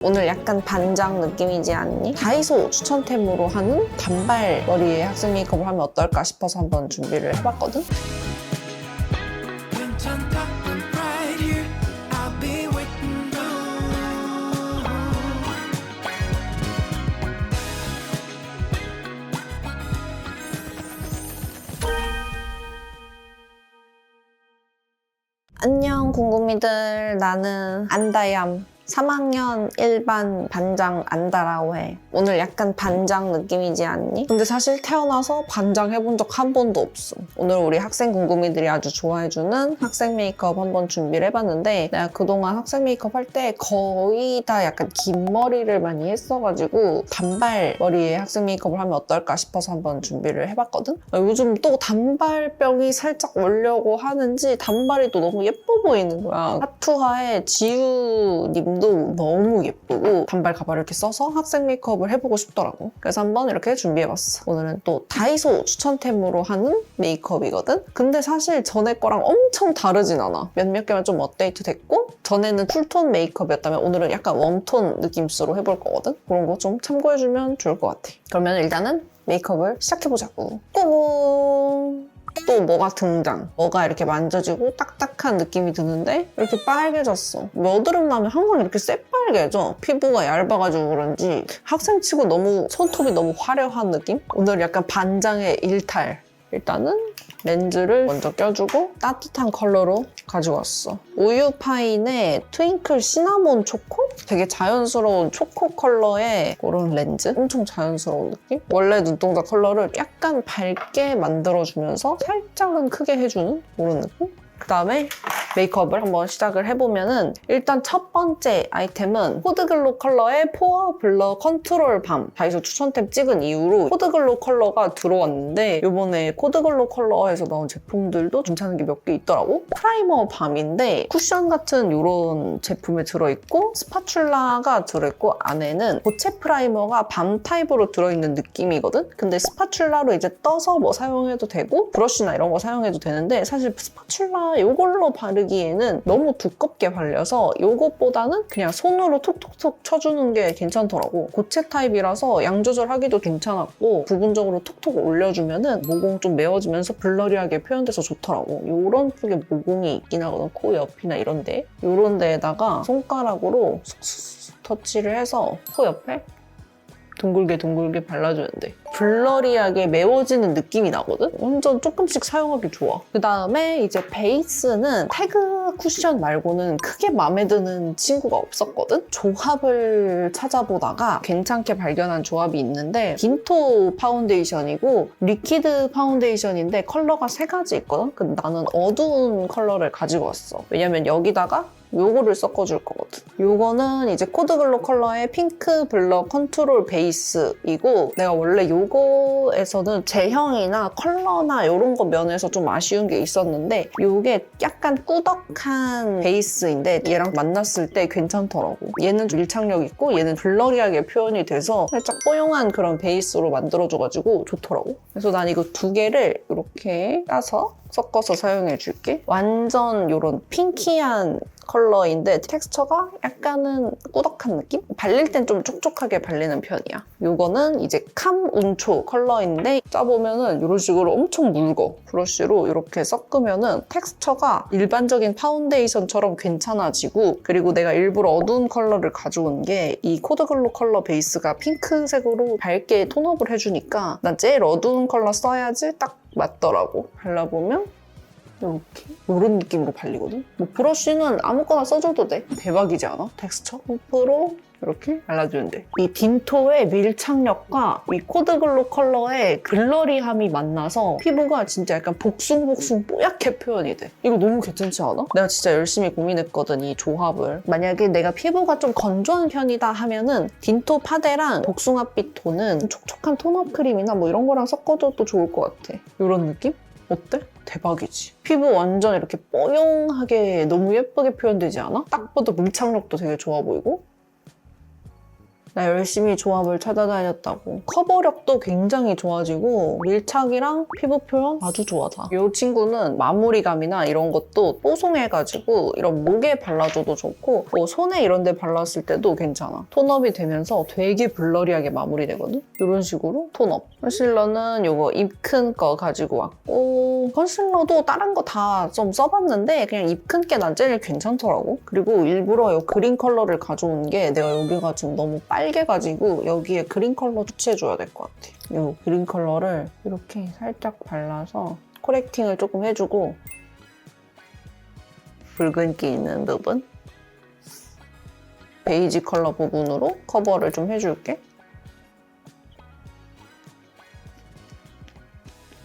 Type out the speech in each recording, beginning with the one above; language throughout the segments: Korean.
오늘 약간 반장 느낌이지 않니? 다이소 추천템으로 하는 단발 머리에 학생 메이크업을 하면 어떨까 싶어서 한번 준비를 해봤거든? 안녕 궁금이들, 나는 안다얌 3학년 1반 반장 안다라고 해. 오늘 약간 반장 느낌이지 않니? 근데 사실 태어나서 반장 해본 적 한 번도 없어. 오늘 우리 학생 궁금이들이 아주 좋아해주는 학생 메이크업 한번 준비를 해봤는데, 내가 그동안 학생 메이크업 할 때 거의 다 약간 긴 머리를 많이 했어가지고 단발 머리에 학생 메이크업을 하면 어떨까 싶어서 한번 준비를 해봤거든? 요즘 또 단발병이 살짝 오려고 하는지 단발이 또 너무 예뻐 보이는 거야. 하투하의 지우님 너무 예쁘고 단발 가발을 이렇게 써서 학생 메이크업을 해보고 싶더라고. 그래서 한번 이렇게 준비해봤어. 오늘은 또 다이소 추천템으로 하는 메이크업이거든? 근데 사실 전에 거랑 엄청 다르진 않아. 몇몇 개만 좀 업데이트 됐고, 전에는 쿨톤 메이크업이었다면 오늘은 약간 웜톤 느낌으로 해볼 거거든? 그런 거 좀 참고해주면 좋을 것 같아. 그러면 일단은 메이크업을 시작해보자고. 꽁! 또 뭐가 등장. 뭐가 이렇게 만져지고 딱딱한 느낌이 드는데 이렇게 빨개졌어. 여드름 나면 항상 이렇게 새빨개져. 피부가 얇아가지고 그런지 학생치고 너무 손톱이 너무 화려한 느낌? 오늘 약간 반장의 일탈. 일단은 렌즈를 먼저 껴주고 따뜻한 컬러로 가지고 왔어. 우유파인의 트윙클 시나몬 초코? 되게 자연스러운 초코 컬러의 그런 렌즈? 엄청 자연스러운 느낌? 원래 눈동자 컬러를 약간 밝게 만들어주면서 살짝은 크게 해주는 그런 느낌? 그 다음에 메이크업을 한번 시작을 해보면은, 일단 첫 번째 아이템은 코드글로 컬러의 포어 블러 컨트롤 밤. 다이소 추천템 찍은 이후로 코드글로 컬러가 들어왔는데, 이번에 코드글로 컬러에서 나온 제품들도 괜찮은 게 몇 개 있더라고. 프라이머 밤인데 쿠션 같은 이런 제품에 들어있고, 스파츌라가 들어있고, 안에는 고체 프라이머가 밤 타입으로 들어있는 느낌이거든? 근데 스파츌라로 이제 떠서 뭐 사용해도 되고, 브러쉬나 이런 거 사용해도 되는데, 사실 스파츌라 이걸로 바르기에는 너무 두껍게 발려서 이것보다는 그냥 손으로 톡톡톡 쳐주는 게 괜찮더라고. 고체 타입이라서 양 조절하기도 괜찮았고, 부분적으로 톡톡 올려주면은 모공 좀 메워지면서 블러리하게 표현돼서 좋더라고. 이런 쪽에 모공이 있긴 하거든. 코 옆이나 이런 데. 이런 데에다가 손가락으로 쏙쏙 터치를 해서 코 옆에 둥글게 발라주는데 블러리하게 메워지는 느낌이 나거든? 완전 조금씩 사용하기 좋아. 그 다음에 이제 베이스는 태그 쿠션 말고는 크게 마음에 드는 친구가 없었거든? 조합을 찾아보다가 괜찮게 발견한 조합이 있는데, 딘토 파운데이션이고 리퀴드 파운데이션인데 컬러가 3가지 있거든? 근데 나는 어두운 컬러를 가지고 왔어. 왜냐면 여기다가 요거를 섞어줄 거거든. 요거는 이제 코드글로 컬러의 핑크 블러 컨트롤 베이스이고, 내가 원래 요거에서는 제형이나 컬러나 이런 거 면에서 좀 아쉬운 게 있었는데, 요게 약간 꾸덕한 베이스인데 얘랑 만났을 때 괜찮더라고. 얘는 밀착력 있고 얘는 블러리하게 표현이 돼서 살짝 뽀용한 그런 베이스로 만들어줘가지고 좋더라고. 그래서 난 이거 2개를 이렇게 따서 섞어서 사용해줄게. 완전 이런 핑키한 컬러인데 텍스처가 약간은 꾸덕한 느낌? 발릴 땐 좀 촉촉하게 발리는 편이야. 이거는 이제 캄운초 컬러인데 짜보면은 이런 식으로 엄청 묽어. 브러쉬로 이렇게 섞으면은 텍스처가 일반적인 파운데이션처럼 괜찮아지고, 그리고 내가 일부러 어두운 컬러를 가져온 게 이 코드글로 컬러 베이스가 핑크색으로 밝게 톤업을 해주니까 난 제일 어두운 컬러 써야지 딱 맞더라고. 발라보면 이렇게 이런 느낌으로 발리거든? 뭐 브러쉬는 아무거나 써줘도 돼. 대박이지 않아? 텍스처? 호프로 이렇게 발라주는데, 이 딘토의 밀착력과 이 코드글로 컬러의 글러리함이 만나서 피부가 진짜 약간 복숭복숭 뽀얗게 표현이 돼. 이거 너무 괜찮지 않아? 내가 진짜 열심히 고민했거든, 이 조합을. 만약에 내가 피부가 좀 건조한 편이다 하면은 딘토 파데랑 복숭아빛 톤은 촉촉한 톤업 크림이나 뭐 이런 거랑 섞어줘도 좋을 것 같아. 이런 느낌? 어때? 대박이지. 피부 완전 이렇게 뽀용하게 너무 예쁘게 표현되지 않아? 딱 봐도 밀착력도 되게 좋아 보이고. 나 열심히 조합을 찾아다녔다고. 커버력도 굉장히 좋아지고 밀착이랑 피부 표현 아주 좋아져. 이 친구는 마무리감이나 이런 것도 뽀송해가지고 이런 목에 발라줘도 좋고 뭐 손에 이런 데 발랐을 때도 괜찮아. 톤업이 되면서 되게 블러리하게 마무리되거든? 이런 식으로 톤업. 컨실러는 이거 입 큰 거 가지고 왔고 컨실러도 다른 거 다 좀 써봤는데 그냥 입 큰 게 난 제일 괜찮더라고. 그리고 일부러 이 그린 컬러를 가져온 게 내가 여기가 지금 너무 빨개가지고 여기에 그린 컬러 투치해줘야 될 것 같아. 이 그린 컬러를 이렇게 살짝 발라서 코렉팅을 조금 해주고 붉은기 있는 부분 베이지 컬러 부분으로 커버를 좀 해줄게.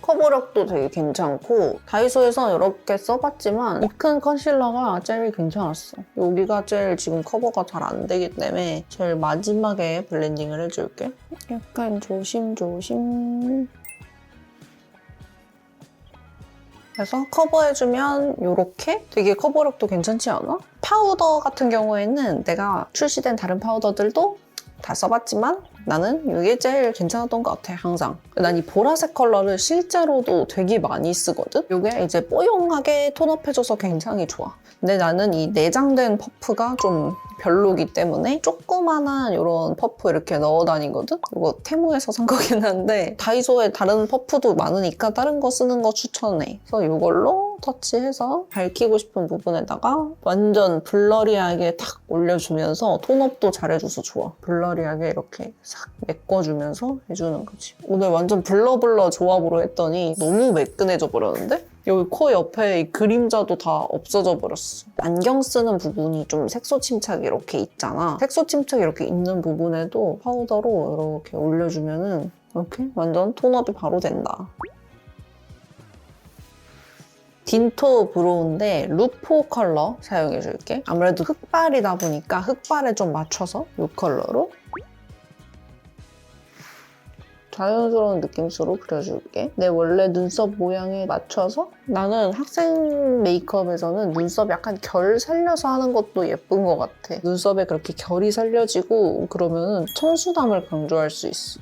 커버력도 되게 괜찮고 다이소에서 이렇게 써봤지만 입 큰 컨실러가 제일 괜찮았어. 여기가 제일 지금 커버가 잘 안 되기 때문에 제일 마지막에 블렌딩을 해줄게. 약간 조심조심. 그래서 커버해주면 이렇게 되게 커버력도 괜찮지 않아? 파우더 같은 경우에는 내가 출시된 다른 파우더들도 다 써봤지만 나는 이게 제일 괜찮았던 것 같아, 항상. 난 이 보라색 컬러를 실제로도 되게 많이 쓰거든? 이게 이제 뽀용하게 톤업해줘서 굉장히 좋아. 근데 나는 이 내장된 퍼프가 좀 별로기 때문에 조그만한 이런 퍼프 이렇게 넣어 다니거든? 이거 테무에서 산 거긴 한데 다이소에 다른 퍼프도 많으니까 다른 거 쓰는 거 추천해. 그래서 이걸로 터치해서 밝히고 싶은 부분에다가 완전 블러리하게 탁 올려주면서 톤업도 잘해줘서 좋아. 블러리하게 이렇게 싹 메꿔주면서 해주는 거지. 오늘 완전 블러블러 조합으로 했더니 너무 매끈해져 버렸는데? 여기 코 옆에 이 그림자도 다 없어져 버렸어. 안경 쓰는 부분이 좀 색소 침착이 이렇게 있잖아. 색소 침착이 이렇게 있는 부분에도 파우더로 이렇게 올려주면은 이렇게 완전 톤업이 바로 된다. 딘토 브로우인데 루포 컬러 사용해줄게. 아무래도 흑발이다 보니까 흑발에 좀 맞춰서 이 컬러로 자연스러운 느낌으로 그려줄게. 내 원래 눈썹 모양에 맞춰서 나는 학생 메이크업에서는 눈썹 약간 결 살려서 하는 것도 예쁜 것 같아. 눈썹에 그렇게 결이 살려지고 그러면 청순함을 강조할 수 있어.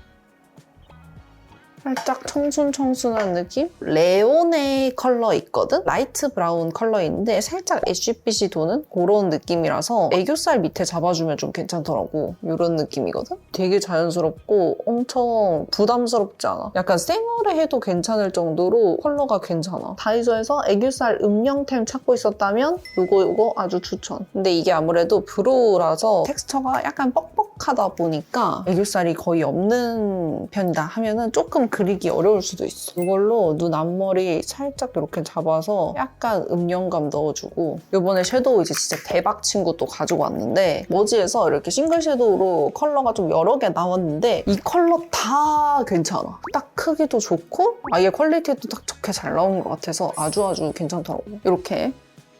살짝 청순청순한 느낌? 레오네 컬러 있거든? 라이트 브라운 컬러인데 살짝 애쉬빛이 도는 그런 느낌이라서 애교살 밑에 잡아주면 좀 괜찮더라고. 이런 느낌이거든? 되게 자연스럽고 엄청 부담스럽지 않아. 약간 생얼에 해도 괜찮을 정도로 컬러가 괜찮아. 다이소에서 애교살 음영템 찾고 있었다면 요거 아주 추천. 근데 이게 아무래도 브로우라서 텍스처가 약간 뻑뻑하다 보니까 애교살이 거의 없는 편이다 하면은 조금 그리기 어려울 수도 있어. 이걸로 눈 앞머리 살짝 이렇게 잡아서 약간 음영감 넣어주고 이번에 섀도우 이제 진짜 대박 친구 또 가지고 왔는데 머지에서 이렇게 싱글 섀도우로 컬러가 좀 여러 개 나왔는데 이 컬러 다 괜찮아. 딱 크기도 좋고 아예 퀄리티도 딱 좋게 잘 나온 것 같아서 아주 괜찮더라고. 이렇게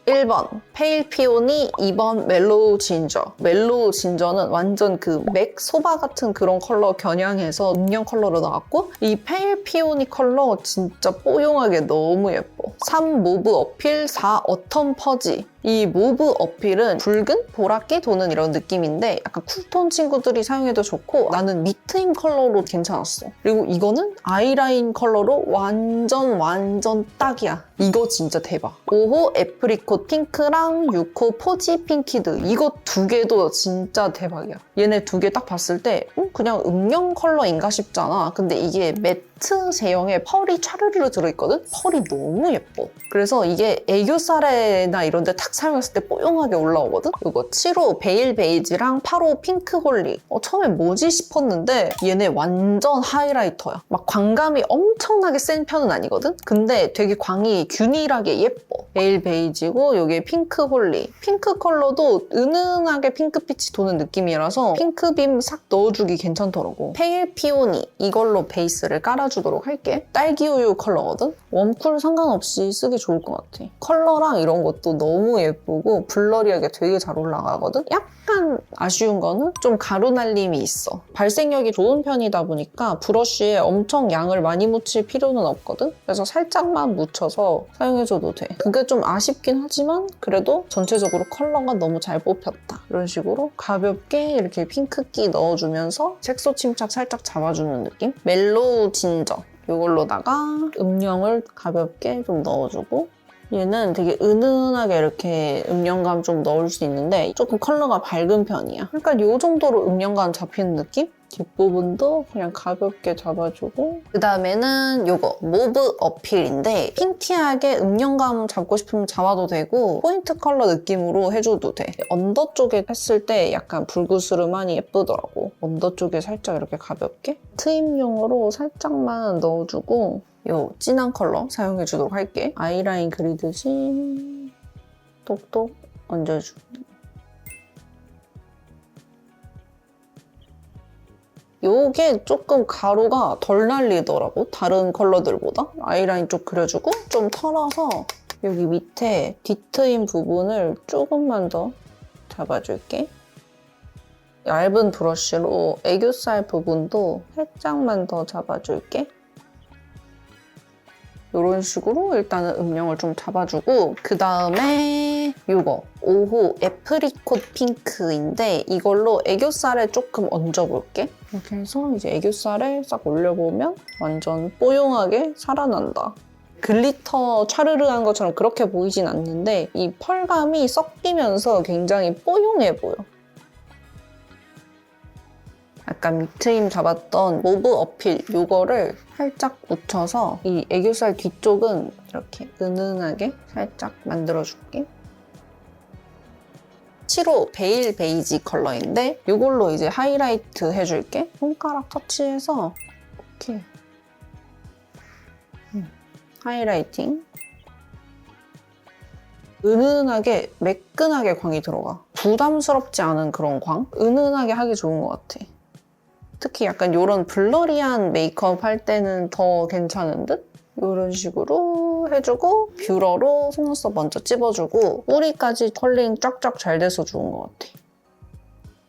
1번 페일 피오니, 2번 멜로우 진저. 멜로우 진저는 완전 그 맥 소바 같은 그런 컬러 겨냥해서 음영 컬러로 나왔고 이 페일 피오니 컬러 진짜 뽀용하게 너무 예뻐. 3 모브 어필, 4 어텀 퍼지. 이 모브 어필은 붉은 보랏기 도는 이런 느낌인데 약간 쿨톤 친구들이 사용해도 좋고 나는 니트임 컬러로 괜찮았어. 그리고 이거는 아이라인 컬러로 완전 딱이야. 이거 진짜 대박. 5호 애프리콧 핑크랑 6호 포지 핑키드. 이거 두 개도 진짜 대박이야. 얘네 두 개 딱 봤을 때 그냥 음영 컬러인가 싶잖아. 근데 이게 매트 제형의 펄이 차르르 들어있거든? 펄이 너무 예뻐. 그래서 이게 애교살에나 이런 데 탁 사용했을 때 뽀용하게 올라오거든? 이거 7호 베일 베이지랑 8호 핑크 홀리. 처음엔 뭐지 싶었는데 얘네 완전 하이라이터야. 막 광감이 엄청나게 센 편은 아니거든? 근데 되게 광이 균일하게 예뻐. 베일 베이지고 여기에 핑크 홀리. 핑크 컬러도 은은하게 핑크빛이 도는 느낌이라서 핑크빔 싹 넣어주기 괜찮더라고. 페일 피오니 이걸로 베이스를 깔아주고 알려주도록 할게. 딸기 우유 컬러거든? 웜쿨 상관없이 쓰기 좋을 것 같아. 컬러랑 이런 것도 너무 예쁘고 블러리하게 되게 잘 올라가거든? 약간 아쉬운 거는 좀 가루 날림이 있어. 발색력이 좋은 편이다 보니까 브러쉬에 엄청 양을 많이 묻힐 필요는 없거든? 그래서 살짝만 묻혀서 사용해줘도 돼. 그게 좀 아쉽긴 하지만 그래도 전체적으로 컬러가 너무 잘 뽑혔다. 이런 식으로 가볍게 이렇게 핑크기 넣어주면서 색소 침착 살짝 잡아주는 느낌? 멜로우 진저 이걸로다가 음영을 가볍게 좀 넣어주고 얘는 되게 은은하게 이렇게 음영감 좀 넣을 수 있는데 조금 컬러가 밝은 편이야. 그러니까 이 정도로 음영감 잡히는 느낌? 뒷부분도 그냥 가볍게 잡아주고 그 다음에는 이거 모브 어필인데 핑키하게 음영감 잡고 싶으면 잡아도 되고 포인트 컬러 느낌으로 해줘도 돼. 언더 쪽에 했을 때 약간 붉으스름하니 예쁘더라고. 언더 쪽에 살짝 이렇게 가볍게 트임용으로 살짝만 넣어주고 이 진한 컬러 사용해주도록 할게. 아이라인 그리듯이 똑똑 얹어주고 요게 조금 가루가 덜 날리더라고, 다른 컬러들보다. 아이라인 쪽 그려주고 좀 털어서 여기 밑에 뒤트임 부분을 조금만 더 잡아줄게. 얇은 브러쉬로 애교살 부분도 살짝만 더 잡아줄게. 이런 식으로 일단은 음영을 좀 잡아주고 그 다음에 이거 5호 애프리콧 핑크인데 이걸로 애교살에 조금 얹어볼게. 이렇게 해서 이제 애교살에 싹 올려보면 완전 뽀용하게 살아난다. 글리터 차르르한 것처럼 그렇게 보이진 않는데 이 펄감이 섞이면서 굉장히 뽀용해 보여. 약간 밑트임 잡았던 모브 어필 이거를 살짝 묻혀서 이 애교살 뒤쪽은 이렇게 은은하게 살짝 만들어줄게. 7호 베일 베이지 컬러인데 이걸로 이제 하이라이트 해줄게. 손가락 터치해서 이렇게 하이라이팅. 은은하게 매끈하게 광이 들어가. 부담스럽지 않은 그런 광? 은은하게 하기 좋은 것 같아. 특히 약간 이런 블러리한 메이크업 할 때는 더 괜찮은 듯? 이런 식으로 해주고 뷰러로 속눈썹 먼저 찝어주고 뿌리까지 컬링 쫙쫙 잘 돼서 좋은 것 같아.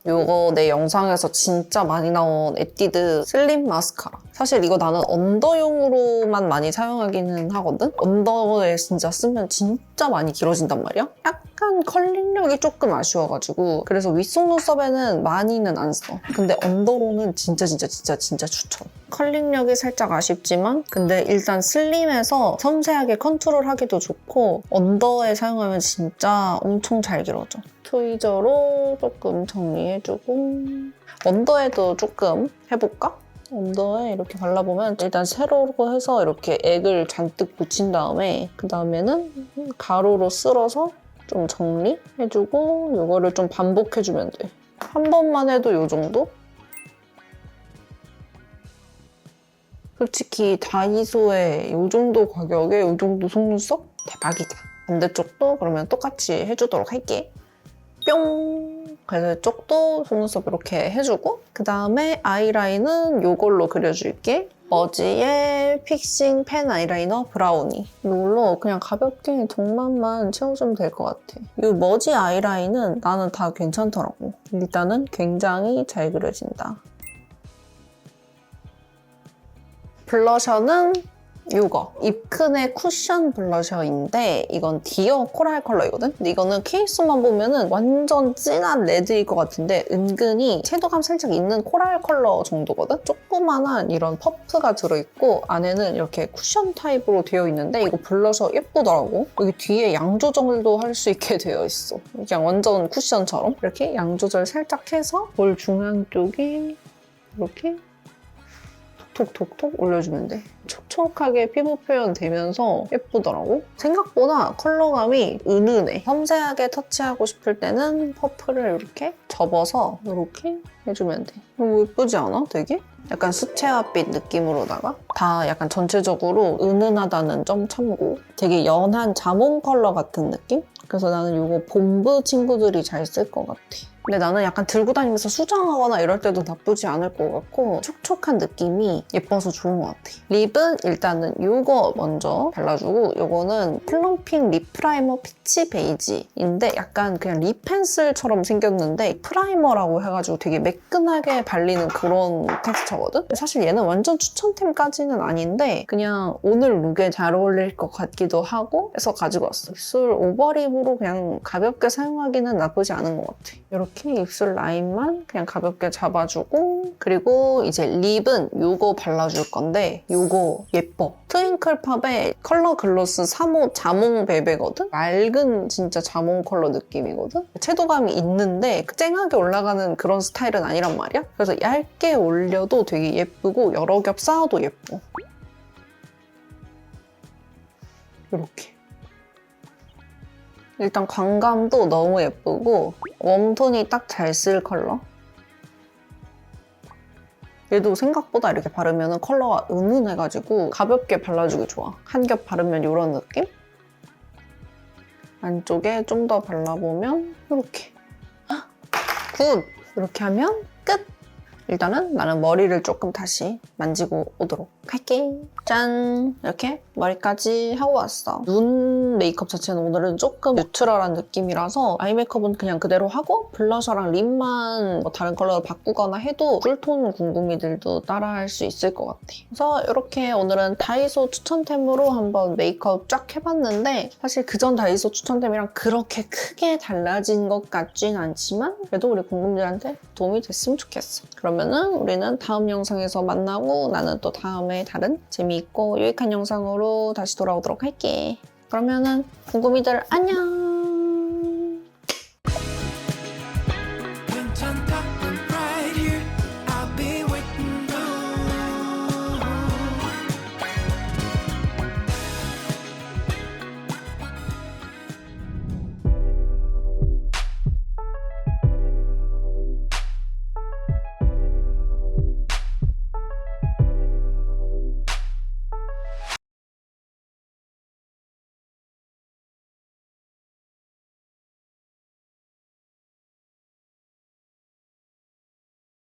이거 내 영상에서 진짜 많이 나온 에뛰드 슬림 마스카라. 사실 이거 나는 언더용으로만 많이 사용하기는 하거든? 언더에 진짜 쓰면 진짜 많이 길어진단 말이야? 약간 컬링력이 조금 아쉬워가지고 그래서 윗속눈썹에는 많이는 안 써. 근데 언더로는 진짜 추천. 컬링력이 살짝 아쉽지만 근데 일단 슬림해서 섬세하게 컨투러하기도 좋고 언더에 사용하면 진짜 엄청 잘 길어져. 트위저로 조금 정리해주고 언더에도 조금 해볼까? 언더에 이렇게 발라보면 일단 세로로 해서 이렇게 액을 잔뜩 붙인 다음에 그 다음에는 가루로 쓸어서 좀 정리해주고 이거를 좀 반복해주면 돼. 한 번만 해도 이 정도? 솔직히 다이소에 이 정도 가격에 이 정도 속눈썹? 대박이다. 반대쪽도 그러면 똑같이 해주도록 할게. 뿅! 그래서 이쪽도 속눈썹 이렇게 해주고 그 다음에 아이라인은 이걸로 그려줄게. 머지의 픽싱 펜 아이라이너 브라우니. 이걸로 그냥 가볍게 동만만 채워주면 될 것 같아. 이 머지 아이라인은 나는 다 괜찮더라고. 일단은 굉장히 잘 그려진다. 블러셔는 이거 입큰의 쿠션 블러셔인데 이건 디어 코랄 컬러이거든? 근데 이거는 케이스만 보면은 완전 진한 레드일 것 같은데 은근히 섀도감 살짝 있는 코랄 컬러 정도거든? 조그만한 이런 퍼프가 들어있고 안에는 이렇게 쿠션 타입으로 되어 있는데 이거 블러셔 예쁘더라고. 여기 뒤에 양 조절도 할 수 있게 되어 있어. 그냥 완전 쿠션처럼 이렇게 양 조절 살짝 해서 볼 중앙 쪽에 이렇게 톡톡톡 올려주면 돼. 촉촉하게 피부 표현 되면서 예쁘더라고. 생각보다 컬러감이 은은해. 섬세하게 터치하고 싶을 때는 퍼프를 이렇게 접어서 이렇게 해주면 돼. 너무 예쁘지 않아? 되게? 약간 수채화빛 느낌으로다가 다 약간 전체적으로 은은하다는 점 참고 되게 연한 자몽 컬러 같은 느낌? 그래서 나는 이거 봄브 친구들이 잘 쓸 것 같아. 근데 나는 약간 들고 다니면서 수정하거나 이럴 때도 나쁘지 않을 것 같고 촉촉한 느낌이 예뻐서 좋은 것 같아. 립은 일단은 이거 먼저 발라주고 이거는 플럼핑 립 프라이머 피치 베이지인데 약간 그냥 립 펜슬처럼 생겼는데 프라이머라고 해가지고 되게 매끈하게 발리는 그런 텍스처거든? 사실 얘는 완전 추천템까지는 아닌데 그냥 오늘 룩에 잘 어울릴 것 같기도 하고 해서 가지고 왔어. 입술 오버립으로 그냥 가볍게 사용하기는 나쁘지 않은 것 같아. 이렇게 입술 라인만 그냥 가볍게 잡아주고 그리고 이제 립은 이거 발라줄 건데 이거 예뻐. 트윙클팝의 컬러 글로스 3호 자몽 베베거든? 맑은 진짜 자몽 컬러 느낌이거든? 채도감이 있는데 쨍하게 올라가는 그런 스타일은 아니란 말이야? 그래서 얇게 올려도 되게 예쁘고 여러 겹 쌓아도 예뻐. 이렇게. 일단 광감도 너무 예쁘고 웜톤이 딱 잘 쓸 컬러. 얘도 생각보다 이렇게 바르면 컬러가 은은해가지고 가볍게 발라주기 좋아. 한 겹 바르면 이런 느낌? 안쪽에 좀 더 발라보면 이렇게. 굿! 이렇게 하면 끝! 일단은 나는 머리를 조금 다시 만지고 오도록 할게. 짠! 이렇게 머리까지 하고 왔어. 눈 메이크업 자체는 오늘은 조금 뉴트럴한 느낌이라서 아이 메이크업은 그냥 그대로 하고 블러셔랑 립만 뭐 다른 컬러로 바꾸거나 해도 쿨톤 궁금이들도 따라할 수 있을 것 같아. 그래서 이렇게 오늘은 다이소 추천템으로 한번 메이크업 쫙 해봤는데 사실 그전 다이소 추천템이랑 그렇게 크게 달라진 것 같진 않지만 그래도 우리 궁금들한테 도움이 됐으면 좋겠어. 그러면은 우리는 다음 영상에서 만나고 나는 또 다음에 다른 재미있고 유익한 영상으로 다시 돌아오도록 할게. 그러면은 궁금이들 안녕!